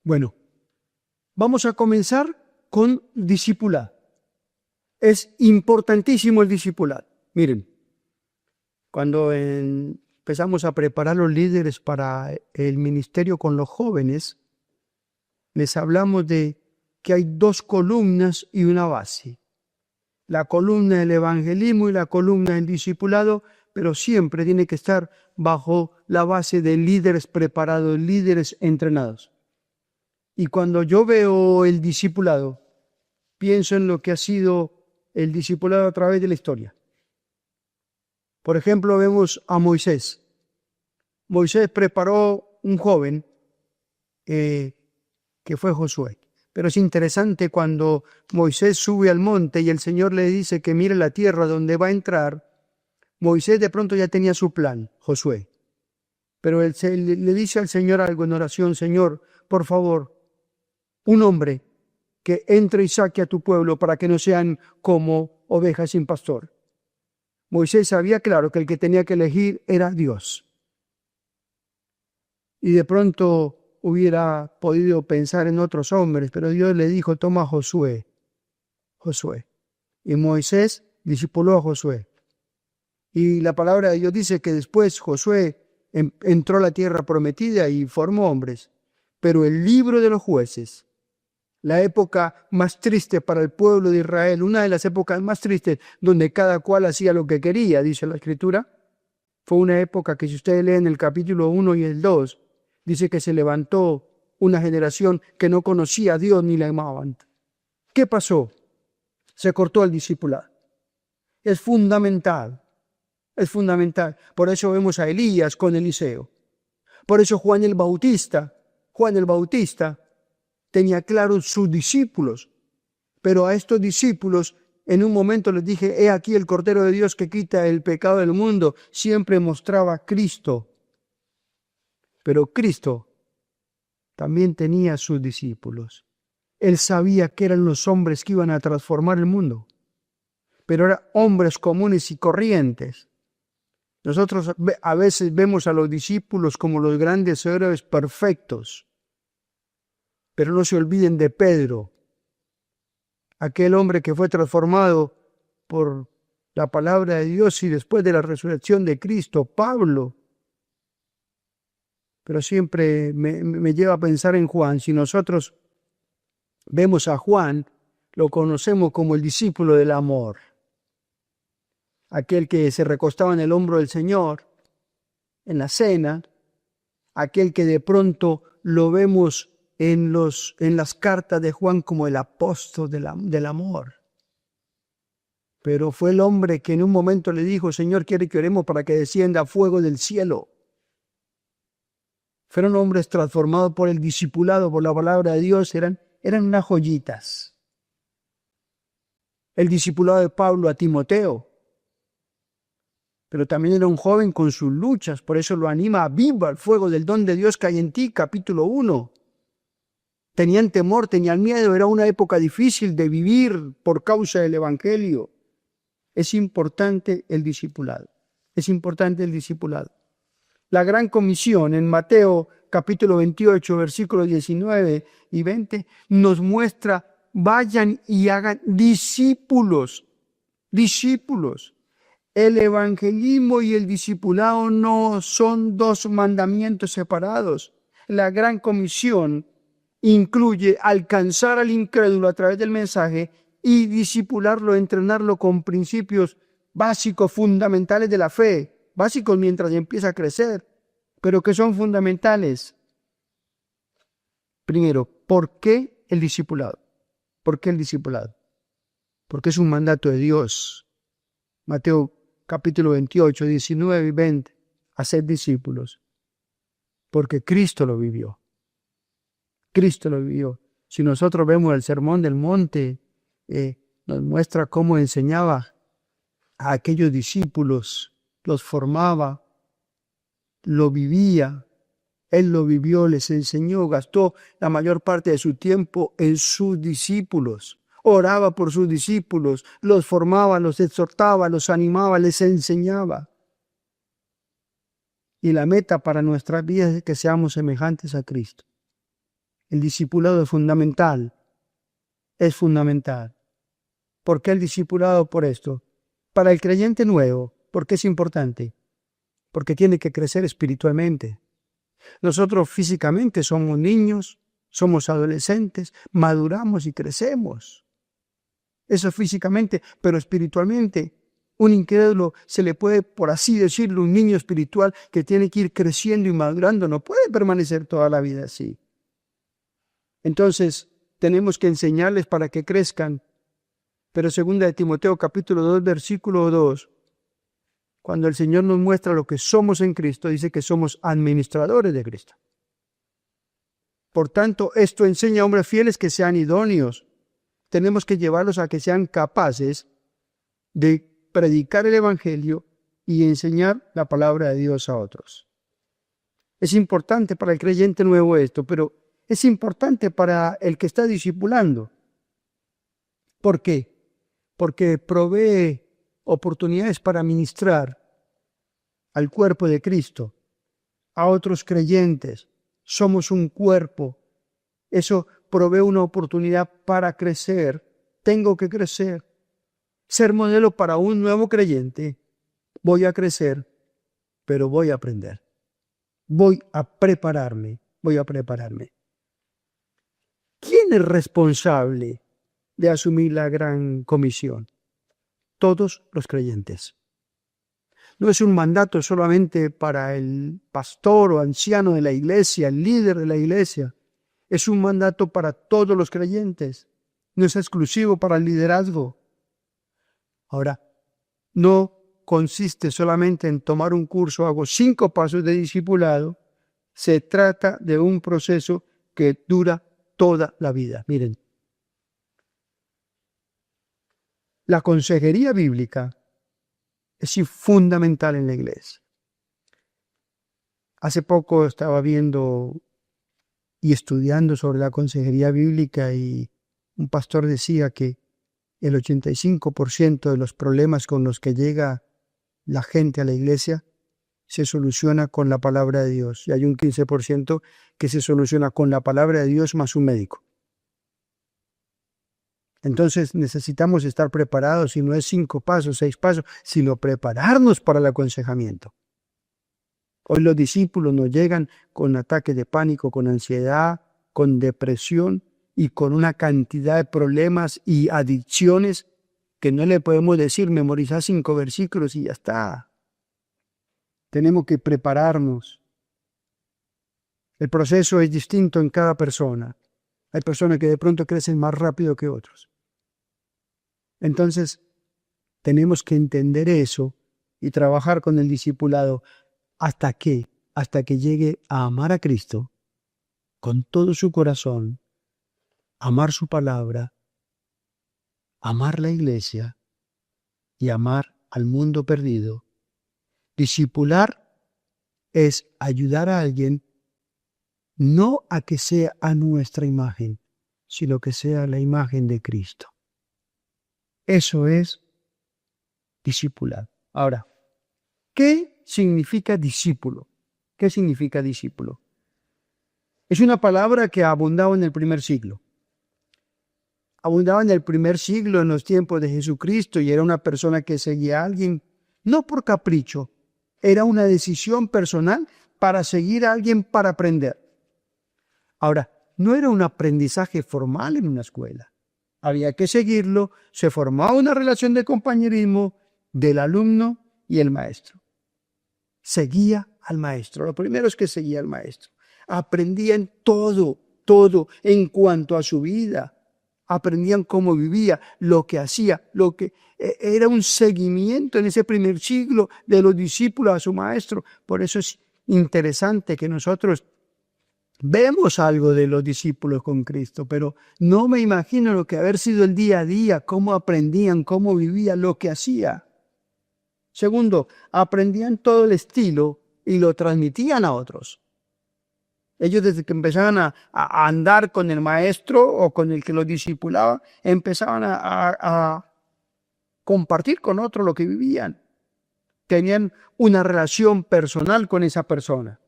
Bueno, vamos a comenzar con discipulado. Es importantísimo el discipulado. Miren, cuando empezamos a preparar los líderes para el ministerio con los jóvenes, les hablamos de que hay 2 columnas y una base. La columna del evangelismo y la columna del discipulado, pero siempre tiene que estar bajo la base de líderes preparados, líderes entrenados. Y cuando yo veo el discipulado, pienso en lo que ha sido el discipulado a través de la historia. Por ejemplo, vemos a Moisés. Moisés preparó un joven que fue Josué. Pero es interesante cuando Moisés sube al monte y el Señor le dice que mire la tierra donde va a entrar. Moisés de pronto ya tenía su plan, Josué. Pero él le dice al Señor algo en oración: Señor, por favor, un hombre que entre y saque a tu pueblo para que no sean como ovejas sin pastor. Moisés sabía claro que el que tenía que elegir era Dios. Y de pronto hubiera podido pensar en otros hombres, pero Dios le dijo: toma a Josué. Y Moisés discipuló a Josué. Y la palabra de Dios dice que después Josué entró a la tierra prometida y formó hombres. Pero el libro de los jueces, la época más triste para el pueblo de Israel, una de las épocas más tristes, donde cada cual hacía lo que quería, dice la Escritura, fue una época que, si ustedes leen el capítulo 1 y el 2, dice que se levantó una generación que no conocía a Dios ni le amaban. ¿Qué pasó? Se cortó el discipulado. Es fundamental. Por eso vemos a Elías con Eliseo. Por eso Juan el Bautista tenía claros sus discípulos. Pero a estos discípulos, en un momento les dije: he aquí el Cordero de Dios que quita el pecado del mundo. Siempre mostraba a Cristo. Pero Cristo también tenía sus discípulos. Él sabía que eran los hombres que iban a transformar el mundo. Pero eran hombres comunes y corrientes. Nosotros a veces vemos a los discípulos como los grandes héroes perfectos. Pero no se olviden de Pedro, aquel hombre que fue transformado por la palabra de Dios y después de la resurrección de Cristo, Pablo. Pero siempre me lleva a pensar en Juan. Si nosotros vemos a Juan, lo conocemos como el discípulo del amor. Aquel que se recostaba en el hombro del Señor en la cena, aquel que de pronto lo vemos en las cartas de Juan como el apóstol del amor. Pero fue el hombre que en un momento le dijo: Señor, quiere que oremos para que descienda fuego del cielo. Fueron hombres transformados por el discipulado, por la palabra de Dios, eran unas joyitas. El discipulado de Pablo a Timoteo. Pero también era un joven con sus luchas, por eso lo anima: viva el fuego del don de Dios que hay en ti, capítulo 1. Tenían temor, tenían miedo, era una época difícil de vivir por causa del Evangelio. Es importante el discipulado. La gran comisión en Mateo capítulo 28, versículos 19 y 20, nos muestra: vayan y hagan discípulos. El evangelismo y el discipulado no son 2 mandamientos separados. La gran comisión incluye alcanzar al incrédulo a través del mensaje y discipularlo, entrenarlo con principios básicos, fundamentales de la fe. Básicos mientras empieza a crecer, pero que son fundamentales. Primero, ¿por qué el discipulado? Porque es un mandato de Dios. Mateo capítulo 28, 19 y 20. Hacer discípulos. Porque Cristo lo vivió. Si nosotros vemos el Sermón del Monte, nos muestra cómo enseñaba a aquellos discípulos, los formaba, lo vivía. Él lo vivió, les enseñó, gastó la mayor parte de su tiempo en sus discípulos. Oraba por sus discípulos, los formaba, los exhortaba, los animaba, les enseñaba. Y la meta para nuestras vidas es que seamos semejantes a Cristo. El discipulado es fundamental. Es fundamental. ¿Por qué el discipulado? Por esto. Para el creyente nuevo, ¿por qué es importante? Porque tiene que crecer espiritualmente. Nosotros físicamente somos niños, somos adolescentes, maduramos y crecemos. Eso físicamente, pero espiritualmente. Un incrédulo se le puede, por así decirlo, un niño espiritual que tiene que ir creciendo y madurando, no puede permanecer toda la vida así. Entonces, tenemos que enseñarles para que crezcan. Pero 2 Timoteo capítulo 2, versículo 2, cuando el Señor nos muestra lo que somos en Cristo, dice que somos administradores de Cristo. Por tanto, esto enseña a hombres fieles que sean idóneos. Tenemos que llevarlos a que sean capaces de predicar el Evangelio y enseñar la palabra de Dios a otros. Es importante para el creyente nuevo esto, pero es importante para el que está discipulando. ¿Por qué? Porque provee oportunidades para ministrar al cuerpo de Cristo, a otros creyentes. Somos un cuerpo. Eso provee una oportunidad para crecer. Tengo que crecer. Ser modelo para un nuevo creyente. Voy a crecer, pero voy a aprender. Voy a prepararme. ¿Quién es responsable de asumir la gran comisión? Todos los creyentes. No es un mandato solamente para el pastor o anciano de la iglesia, el líder de la iglesia. Es un mandato para todos los creyentes. No es exclusivo para el liderazgo. Ahora, no consiste solamente en tomar un curso, hago 5 pasos de discipulado. Se trata de un proceso que dura toda la vida. Miren, la consejería bíblica es fundamental en la iglesia. Hace poco estaba viendo y estudiando sobre la consejería bíblica y un pastor decía que el 85% de los problemas con los que llega la gente a la iglesia se soluciona con la palabra de Dios. Y hay un 15% que se soluciona con la palabra de Dios más un médico. Entonces necesitamos estar preparados, y no es 5 pasos, 6 pasos, sino prepararnos para el aconsejamiento. Hoy los discípulos nos llegan con ataques de pánico, con ansiedad, con depresión y con una cantidad de problemas y adicciones que no le podemos decir, memorizar 5 versículos y ya está. Tenemos que prepararnos. El proceso es distinto en cada persona. Hay personas que de pronto crecen más rápido que otros. Entonces, tenemos que entender eso y trabajar con el discipulado hasta que llegue a amar a Cristo con todo su corazón, amar su palabra, amar la iglesia y amar al mundo perdido. Discipular es ayudar a alguien no a que sea a nuestra imagen, sino que sea la imagen de Cristo. Eso es discipular. Ahora, ¿qué significa discípulo? ¿Qué significa discípulo? Es una palabra que ha abundado en el primer siglo. Abundaba en el primer siglo, en los tiempos de Jesucristo, y era una persona que seguía a alguien, no por capricho, era una decisión personal para seguir a alguien para aprender. Ahora, no era un aprendizaje formal en una escuela. Había que seguirlo, se formaba una relación de compañerismo del alumno y el maestro. Seguía al maestro. Lo primero es que seguía al maestro. Aprendían todo en cuanto a su vida. Aprendían cómo vivía, lo que hacía, lo que era un seguimiento en ese primer siglo de los discípulos a su maestro. Por eso es interesante que nosotros vemos algo de los discípulos con Cristo, pero no me imagino lo que haber sido el día a día, cómo aprendían, cómo vivían, lo que hacía. Segundo, aprendían todo el estilo y lo transmitían a otros. Ellos desde que empezaban a andar con el maestro o con el que los discipulaba, empezaban a compartir con otros lo que vivían. Tenían una relación personal con esa persona.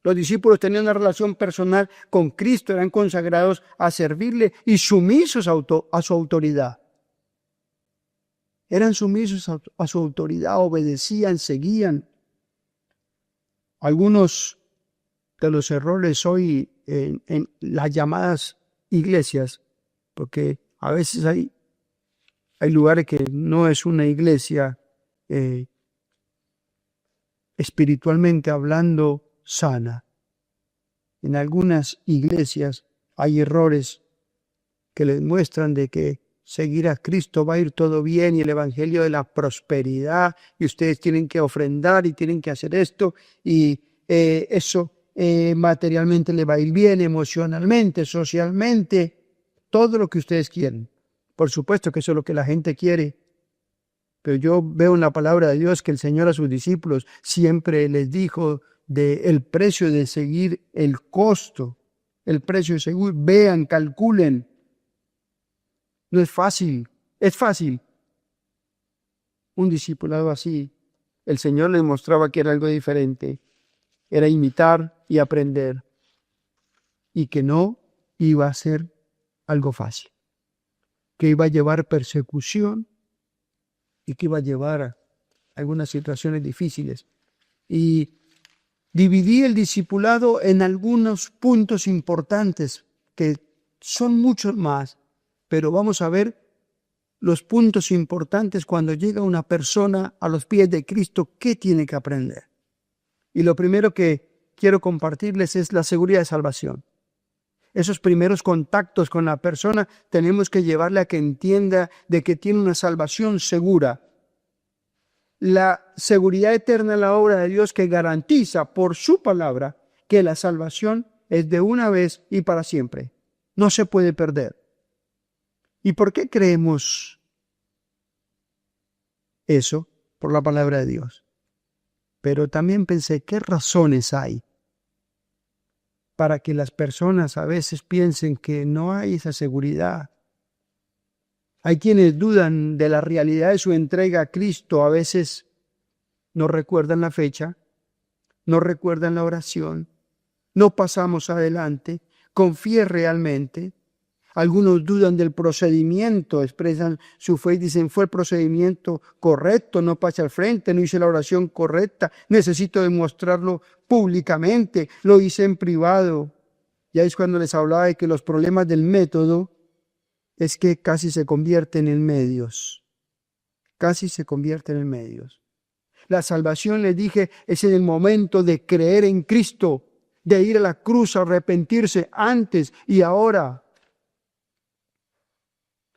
Los discípulos tenían una relación personal con Cristo, eran consagrados a servirle y sumisos a su autoridad. Eran sumisos a su autoridad, obedecían, seguían. Algunos de los errores hoy en las llamadas iglesias, porque a veces hay lugares que no es una iglesia espiritualmente hablando sana. En algunas iglesias hay errores que les muestran de que seguir a Cristo va a ir todo bien y el evangelio de la prosperidad y ustedes tienen que ofrendar y tienen que hacer esto y eso materialmente le va a ir bien, emocionalmente, socialmente, todo lo que ustedes quieren. Por supuesto que eso es lo que la gente quiere. Pero yo veo en la palabra de Dios que el Señor a sus discípulos siempre les dijo del precio de seguir, el costo, el precio de seguir. Vean, calculen. No es fácil, es fácil. Un discipulado así, el Señor les mostraba que era algo diferente. Era imitar y aprender. Y que no iba a ser algo fácil. Que iba a llevar persecución y que iba a llevar a algunas situaciones difíciles. Y dividí el discipulado en algunos puntos importantes, que son muchos más, pero vamos a ver los puntos importantes cuando llega una persona a los pies de Cristo, ¿qué tiene que aprender? Y lo primero que quiero compartirles es la seguridad de salvación. Esos primeros contactos con la persona tenemos que llevarle a que entienda de que tiene una salvación segura. La seguridad eterna es la obra de Dios que garantiza por su palabra que la salvación es de una vez y para siempre. No se puede perder. ¿Y por qué creemos eso? Por la palabra de Dios. Pero también pensé, ¿qué razones hay para que las personas a veces piensen que no hay esa seguridad? Hay quienes dudan de la realidad de su entrega a Cristo, a veces no recuerdan la fecha, no recuerdan la oración, no pasamos adelante, confíe realmente. Algunos dudan del procedimiento, expresan su fe y dicen, fue el procedimiento correcto, no pasé al frente, no hice la oración correcta, necesito demostrarlo públicamente, lo hice en privado. Ya es cuando les hablaba de que los problemas del método es que casi se convierten en medios. Casi se convierten en medios. La salvación, les dije, es en el momento de creer en Cristo, de ir a la cruz, a arrepentirse antes y ahora.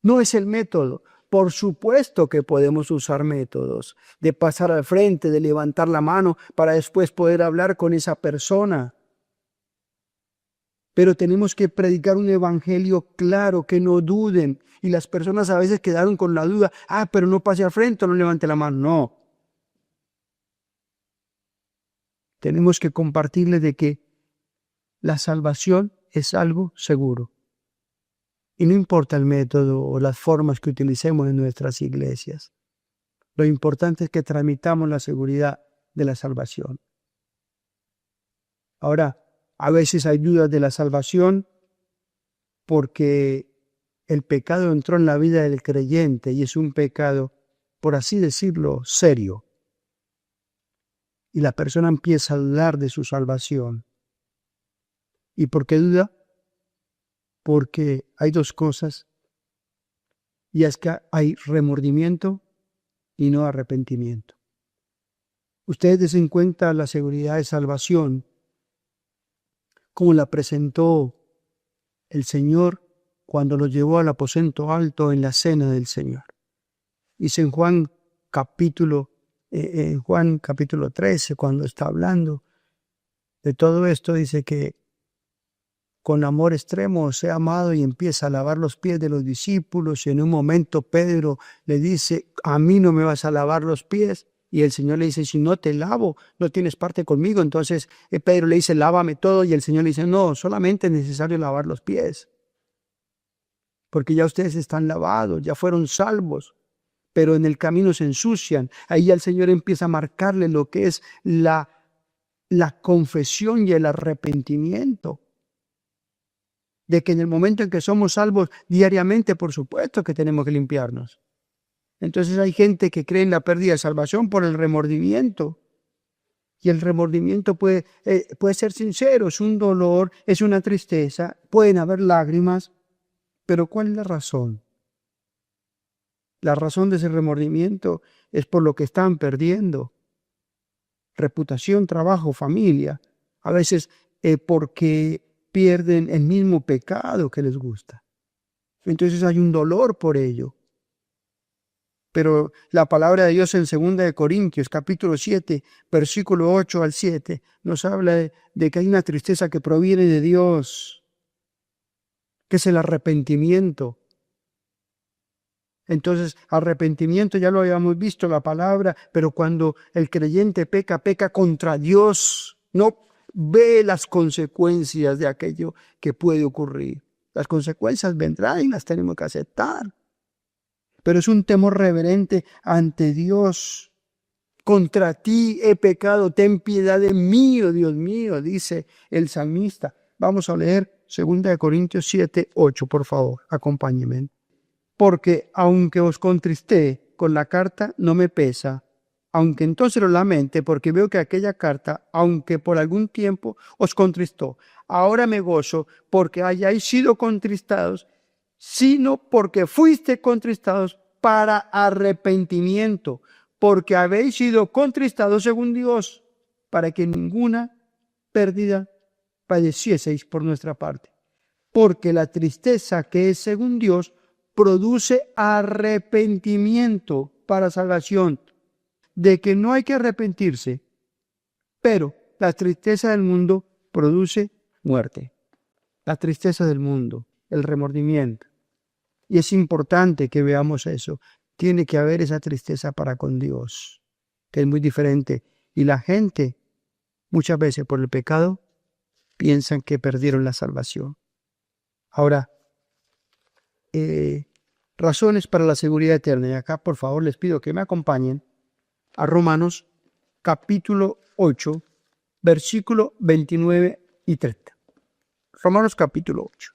No es el método. Por supuesto que podemos usar métodos de pasar al frente, de levantar la mano para después poder hablar con esa persona. Pero tenemos que predicar un evangelio claro, que no duden. Y las personas a veces quedaron con la duda, pero no pase al frente, no levante la mano. No. Tenemos que compartirles de que la salvación es algo seguro. Y no importa el método o las formas que utilicemos en nuestras iglesias. Lo importante es que tramitamos la seguridad de la salvación. Ahora, a veces hay dudas de la salvación porque el pecado entró en la vida del creyente y es un pecado, por así decirlo, serio. Y la persona empieza a dudar de su salvación. ¿Y por qué duda? Porque hay dos cosas, y es que hay remordimiento y no arrepentimiento. Ustedes den cuenta la seguridad de salvación, como la presentó el Señor cuando lo llevó al aposento alto en la cena del Señor. Dice en Juan capítulo 13, cuando está hablando de todo esto, dice que con amor extremo os he amado, y empieza a lavar los pies de los discípulos, y en un momento Pedro le dice, a mí no me vas a lavar los pies, y el Señor le dice, si no te lavo, no tienes parte conmigo. Entonces Pedro le dice, lávame todo, y el Señor le dice, no, solamente es necesario lavar los pies, porque ya ustedes están lavados, ya fueron salvos, pero en el camino se ensucian. Ahí ya el Señor empieza a marcarle lo que es la la confesión y el arrepentimiento. De que en el momento en que somos salvos diariamente, por supuesto que tenemos que limpiarnos. Entonces hay gente que cree en la pérdida de salvación por el remordimiento. Y el remordimiento puede ser sincero, es un dolor, es una tristeza, pueden haber lágrimas, pero ¿cuál es la razón? La razón de ese remordimiento es por lo que están perdiendo. Reputación, trabajo, familia. A veces porque pierden el mismo pecado que les gusta. Entonces hay un dolor por ello. Pero la palabra de Dios en 2 Corintios, capítulo 7, versículo 8 al 7, nos habla de que hay una tristeza que proviene de Dios, que es el arrepentimiento. Entonces, arrepentimiento ya lo habíamos visto la palabra, pero cuando el creyente peca, peca contra Dios, no ve las consecuencias de aquello que puede ocurrir. Las consecuencias vendrán y las tenemos que aceptar. Pero es un temor reverente ante Dios. Contra ti he pecado, ten piedad de mí, oh Dios mío, dice el salmista. Vamos a leer 2 Corintios 7, 8, por favor, acompáñenme. Porque aunque os contristé con la carta, no me pesa, aunque entonces lo lamente, porque veo que aquella carta, aunque por algún tiempo os contristó, ahora me gozo porque hayáis sido contristados, sino porque fuiste contristados para arrepentimiento, porque habéis sido contristados según Dios, para que ninguna pérdida padecieseis por nuestra parte. Porque la tristeza que es según Dios produce arrepentimiento para salvación, de que no hay que arrepentirse, pero la tristeza del mundo produce muerte. La tristeza del mundo, el remordimiento. Y es importante que veamos eso. Tiene que haber esa tristeza para con Dios, que es muy diferente. Y la gente, muchas veces por el pecado, piensan que perdieron la salvación. Ahora, razones para la seguridad eterna. Y acá, por favor, les pido que me acompañen a Romanos capítulo 8, versículo 29 y 30. Romanos capítulo 8.